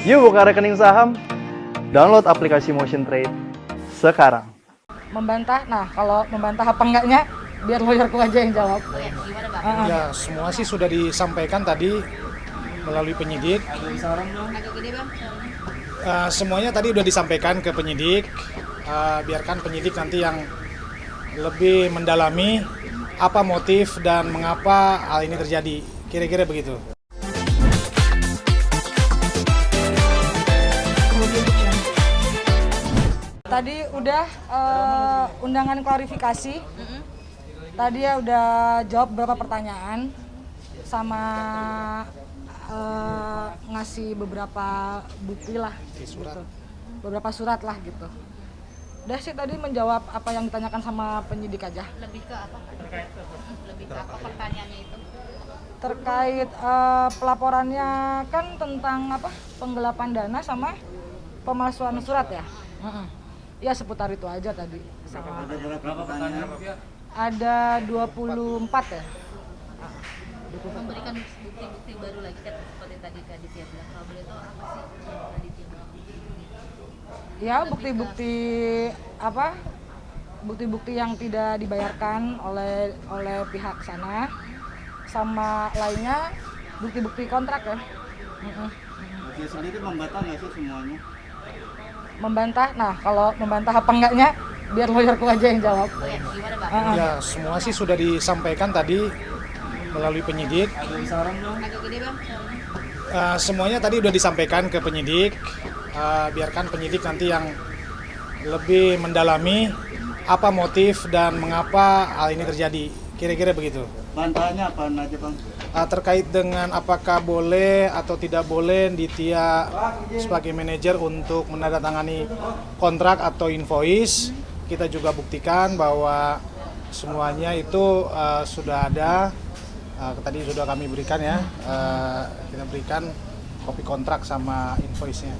Yuk buka rekening saham, download aplikasi Motion Trade sekarang. Membantah, nah kalau membantah apa enggaknya biar lawyerku aja yang jawab. Gimana Bang? Ya, semua sih sudah disampaikan tadi melalui penyidik. Agak gede Bang suaranya. Semuanya tadi sudah disampaikan ke penyidik. Biarkan penyidik nanti yang lebih mendalami apa motif dan mengapa hal ini terjadi. Kira-kira begitu. Tadi udah undangan klarifikasi. Tadi ya udah jawab beberapa pertanyaan sama ngasih beberapa bukti lah, Surat. gitu. Beberapa surat lah gitu. Udah sih tadi menjawab apa yang ditanyakan sama penyidik aja. Lebih ke apa? Lebih ke apa pertanyaannya itu? Terkait pelaporannya kan tentang apa? Penggelapan dana sama pemalsuan surat ya. Ya seputar itu aja tadi. Sama. Ada 24 ya. Memberikan bukti-bukti baru lagi kan seperti tadi Kak Aditya bilang. Kalau boleh tahu apa sih yang Kak Aditya bilang? Ya bukti-bukti apa? Bukti-bukti yang tidak dibayarkan oleh pihak sana, sama lainnya bukti-bukti kontrak ya. Dia sendiri membantah nggak sih semuanya? Membantah, nah kalau membantah apa enggaknya biar lawyerku aja yang jawab. Gimana Bang? Ya, semua sih sudah disampaikan tadi melalui penyidik. Agak gede Bang suaranya. Semuanya tadi sudah disampaikan ke penyidik. Biarkan penyidik nanti yang lebih mendalami apa motif dan mengapa hal ini terjadi. Kira-kira begitu. Bantahannya apa aja Bang? Terkait dengan apakah boleh atau tidak boleh Ditya sebagai manajer untuk menandatangani kontrak atau invoice, kita juga buktikan bahwa semuanya itu sudah ada. Tadi sudah kami berikan ya, kita berikan kopi kontrak sama invoice-nya.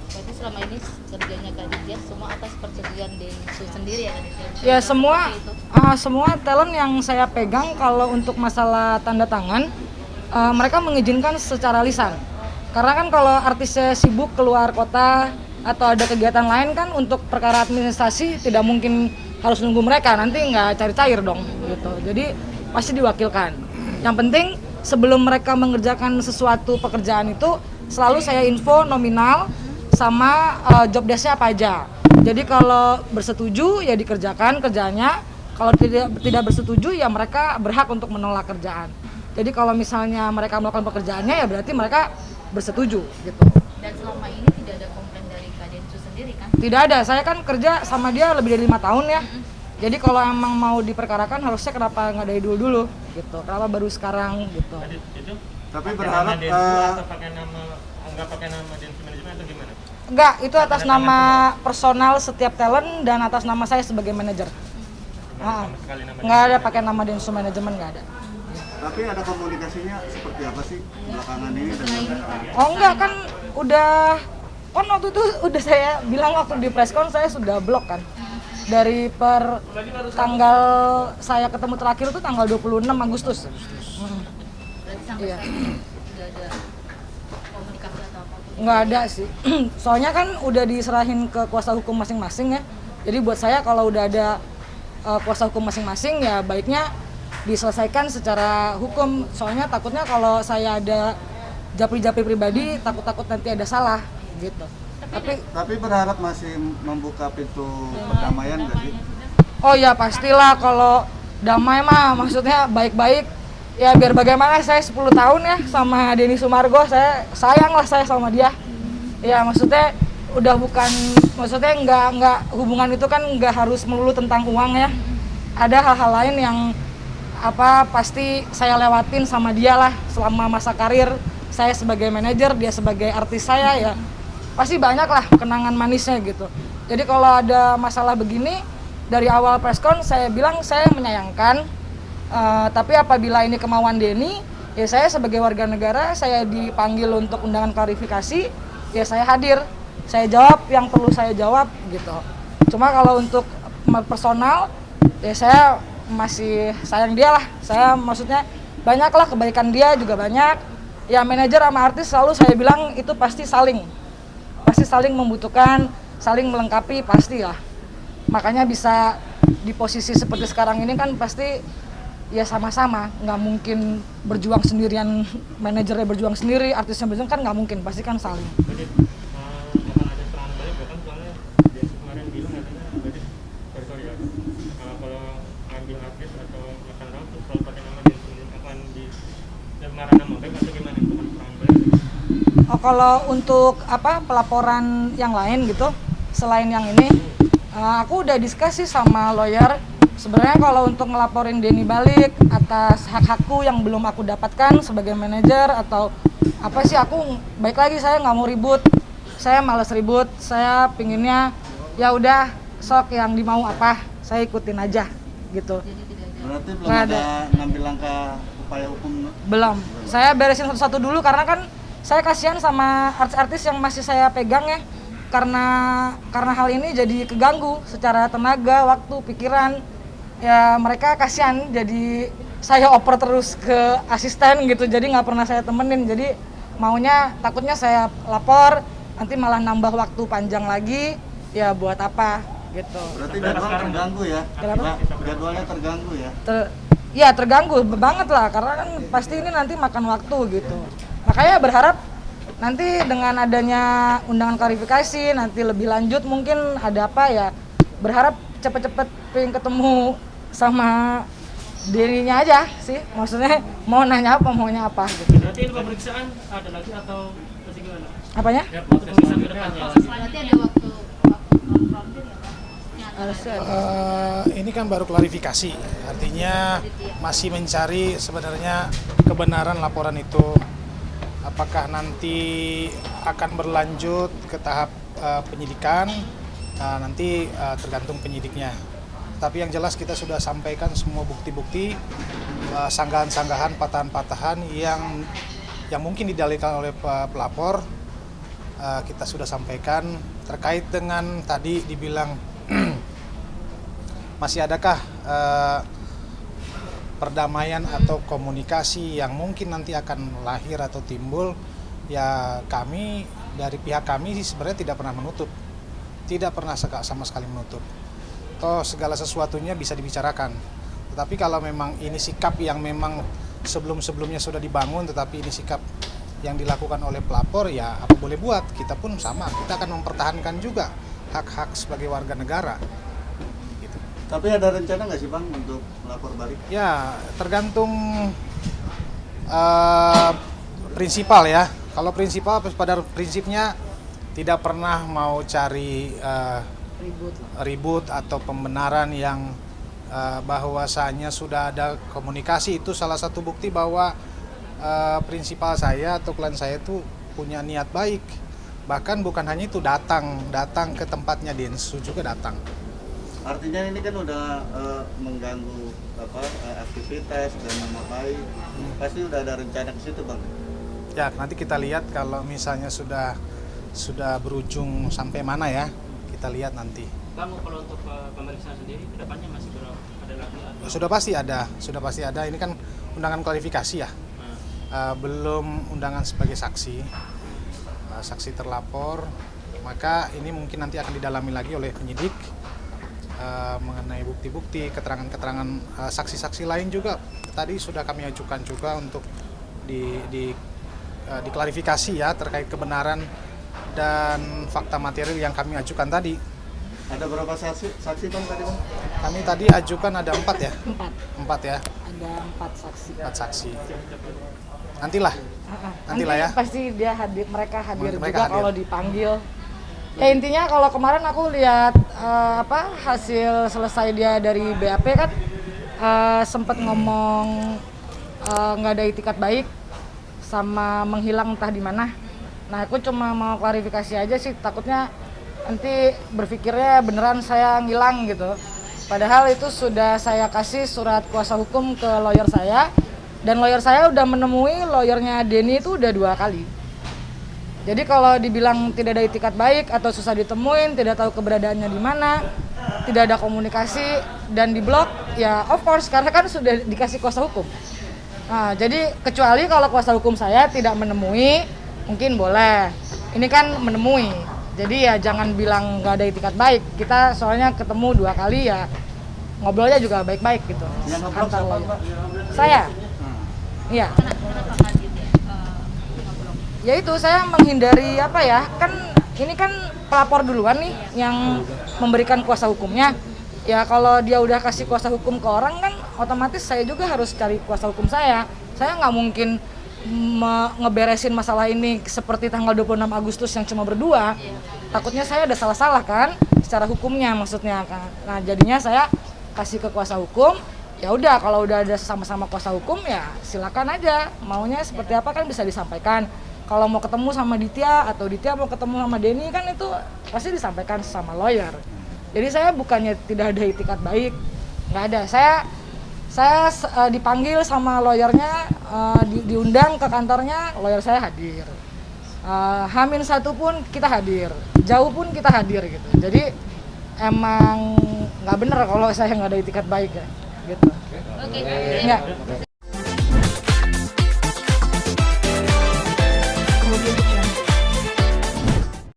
Berarti selama ini kerjanya Kak Aditya semua atas persetujuan Densu sendiri ya Kak Aditya? Ya semua Seperti itu. semua talent yang saya pegang kalau untuk masalah tanda tangan mereka mengizinkan secara lisan. Karena kan kalau artisnya sibuk keluar kota atau ada kegiatan lain kan untuk perkara administrasi tidak mungkin harus nunggu mereka, nanti nggak cair-cair dong gitu. Jadi pasti diwakilkan. Yang penting sebelum mereka mengerjakan sesuatu pekerjaan itu selalu saya info nominal sama job desk-nya apa aja. Jadi kalau bersetuju ya dikerjakan kerjaannya, kalau tidak bersetuju ya mereka berhak untuk menolak kerjaan. Jadi kalau misalnya mereka melakukan pekerjaannya ya berarti mereka bersetuju gitu. Dan selama ini tidak ada komplain dari Kak Densu sendiri kan? Tidak ada, saya kan kerja sama dia lebih dari 5 tahun ya. Jadi kalau emang mau diperkarakan harusnya kenapa nggak dari dulu gitu, kenapa baru sekarang gitu. Tapi berharap nggak pakai nama Densu Manajemen atau gimana? Enggak, itu atas nama personal setiap talent dan atas nama saya sebagai manajer. Nggak ada pakai nama Densu Manajemen, nggak ada. tapi ada komunikasinya seperti apa sih belakangan ini dengan Oh enggak, kan udah, kan waktu itu udah saya bilang waktu di preskon saya sudah blok kan. Dari per tanggal saya ketemu terakhir itu tanggal 26 Agustus. Berarti sampai Iya. sekarang nggak ada komunikasi atau apapun? Nggak ada sih. Soalnya kan udah diserahin ke kuasa hukum masing-masing ya. Jadi buat saya kalau udah ada kuasa hukum masing-masing ya baiknya diselesaikan secara hukum. Soalnya takutnya kalau saya ada japri-japri pribadi takut-takut nanti ada salah gitu. tapi berharap masih membuka pintu perdamaian nggak sih? Oh ya pastilah, kalau damai mah maksudnya baik-baik. Ya biar bagaimana, saya 10 tahun ya sama Denny Sumargo, saya sayang lah saya sama dia. Ya maksudnya udah bukan, maksudnya nggak hubungan itu kan nggak harus melulu tentang uang ya. Ada hal-hal lain yang pasti saya lewatin sama dia lah selama masa karir saya sebagai manajer, dia sebagai artis saya ya. Pasti banyak lah kenangan manisnya gitu. Jadi kalau ada masalah begini, dari awal preskon saya bilang saya menyayangkan, tapi apabila ini kemauan Denny, ya saya sebagai warga negara, saya dipanggil untuk undangan klarifikasi, ya saya hadir, saya jawab yang perlu saya jawab gitu. Cuma kalau untuk personal, ya saya masih sayang dia lah. Saya maksudnya banyak lah kebaikan dia juga banyak. ya manajer sama artis selalu saya bilang itu pasti saling membutuhkan, saling melengkapi pasti lah. Makanya bisa di posisi seperti sekarang ini kan pasti ya sama-sama, nggak mungkin berjuang sendirian, manajernya berjuang sendiri, artisnya berjuang, kan nggak mungkin, pasti kan saling. Jadi akan ada serangan balik bahkan soalnya dia kemarin bilang katanya jadi sorry ya kalau ngambil artis atau makan orang tuh selalu pakai nama dia sendiri akan di marah nama baik atau gimana itu serangan balik? Oh, kalau untuk pelaporan yang lain gitu, selain yang ini, aku udah diskusi sama lawyer. Sebenarnya kalau untuk ngelaporin Denny balik atas hak-hakku yang belum aku dapatkan sebagai manajer atau apa sih, aku baik lagi, saya nggak mau ribut, saya malas ribut, saya pinginnya ya udah sok yang dimau apa saya ikutin aja gitu. Berarti belum Nggak ada ngambil langkah upaya hukum? Belum, saya beresin satu-satu dulu karena kan saya kasihan sama artis-artis yang masih saya pegang ya, karena hal ini jadi keganggu secara tenaga, waktu, pikiran. Ya mereka kasihan, jadi saya oper terus ke asisten gitu, jadi nggak pernah saya temenin, jadi maunya takutnya saya lapor nanti malah nambah waktu panjang lagi, ya buat apa gitu. Berarti jadwal terganggu ya? Kenapa? Jadwalnya terganggu ya? Ya terganggu banget lah, karena kan pasti ini nanti makan waktu gitu. Makanya berharap nanti dengan adanya undangan klarifikasi nanti lebih lanjut, mungkin ada apa ya, berharap cepet-cepet pengen ketemu sama dirinya aja sih, maksudnya mau nanya apa, maunya apa gitu. Berarti ini pemeriksaan ada lagi atau masih gimana? Apanya? Ya, pemeriksaan ke depannya. Berarti ada waktu konfrontir ya Pak? Harusnya ada. Ini kan baru klarifikasi, artinya masih mencari sebenarnya kebenaran laporan itu. Apakah nanti akan berlanjut ke tahap penyidikan, nanti tergantung penyidiknya. Tapi yang jelas kita sudah sampaikan semua bukti-bukti, sanggahan-sanggahan, patahan-patahan yang mungkin didalilkan oleh pelapor, kita sudah sampaikan. Terkait dengan tadi dibilang masih adakah perdamaian atau komunikasi yang mungkin nanti akan lahir atau timbul, ya kami dari pihak kami sebenarnya tidak pernah menutup, tidak pernah sama sekali menutup. Toh segala sesuatunya bisa dibicarakan. Tetapi kalau memang ini sikap yang memang sebelum-sebelumnya sudah dibangun, tetapi ini sikap yang dilakukan oleh pelapor, ya apa boleh buat, kita pun sama, kita akan mempertahankan juga hak-hak sebagai warga negara. Tapi ada rencana nggak sih Bang untuk melapor balik? Ya, tergantung prinsipal ya. Kalau prinsipal pada prinsipnya tidak pernah mau cari ribut atau pembenaran yang bahwasanya sudah ada komunikasi. Itu salah satu bukti bahwa prinsipal saya atau klien saya itu punya niat baik. Bahkan bukan hanya itu, datang ke tempatnya Densu juga datang. Artinya ini kan udah mengganggu aktivitas dan nama baik. Pasti udah ada rencana ke situ Bang. Ya, nanti kita lihat kalau misalnya sudah berujung sampai mana ya. Kita lihat nanti. Bang, kalau untuk pemeriksaan sendiri kedepannya masih ada lagi? Sudah pasti ada. Ini kan undangan klarifikasi ya. Belum undangan sebagai saksi. Saksi terlapor. Maka ini mungkin nanti akan didalami lagi oleh penyidik mengenai bukti-bukti, keterangan-keterangan saksi-saksi lain juga. Tadi sudah kami ajukan juga untuk diklarifikasi ya terkait kebenaran dan fakta material yang kami ajukan tadi. Ada berapa saksi Bang tadi Bang? Kami tadi ajukan ada 4 ya? 4 ya? Ada 4 saksi. 4 saksi. Nantilah ya. Pasti mereka hadir Mereka juga hadir. kalau dipanggil. Ya intinya kalau kemarin aku lihat hasil selesai dia dari BAP kan sempat ngomong nggak ada itikat baik sama menghilang entah di mana. Nah aku cuma mau klarifikasi aja sih, takutnya nanti berpikirnya beneran saya ngilang gitu. Padahal itu sudah saya kasih surat kuasa hukum ke lawyer saya, dan lawyer saya udah menemui lawyernya Denny itu udah 2 kali. Jadi kalau dibilang tidak ada itikat baik atau susah ditemuin, tidak tahu keberadaannya di mana, tidak ada komunikasi dan diblok, ya of course karena kan sudah dikasih kuasa hukum. Nah, jadi kecuali kalau kuasa hukum saya tidak menemui, mungkin boleh. Ini kan menemui, jadi ya jangan bilang nggak ada itikat baik. Kita soalnya ketemu 2 kali ya, ngobrolnya juga baik-baik gitu. Yang ngobrol Antar siapa, lawyer. Mbak? Saya, iya. Kenapa Kak gitu ya? Ngobrol. Ya itu saya menghindari apa ya, kan ini kan pelapor duluan nih yang memberikan kuasa hukumnya. Ya kalau dia udah kasih kuasa hukum ke orang kan otomatis saya juga harus cari kuasa hukum saya. Saya nggak mungkin ngeberesin masalah ini seperti tanggal 26 Agustus yang cuma berdua. Takutnya saya ada salah-salah kan secara hukumnya maksudnya kan. Nah jadinya saya kasih ke kuasa hukum. Ya udah kalau udah ada sama-sama kuasa hukum ya silakan aja, maunya seperti apa kan bisa disampaikan. Kalau mau ketemu sama Ditya atau Ditya mau ketemu sama Denny kan itu pasti disampaikan sama lawyer. Jadi saya bukannya tidak ada itikat baik, nggak ada. Saya dipanggil sama lawyernya, diundang ke kantornya, lawyer saya hadir. H-1 pun kita hadir, jauh pun kita hadir gitu. Jadi emang nggak bener kalau saya nggak ada itikat baik ya, gitu. Oke. Ya.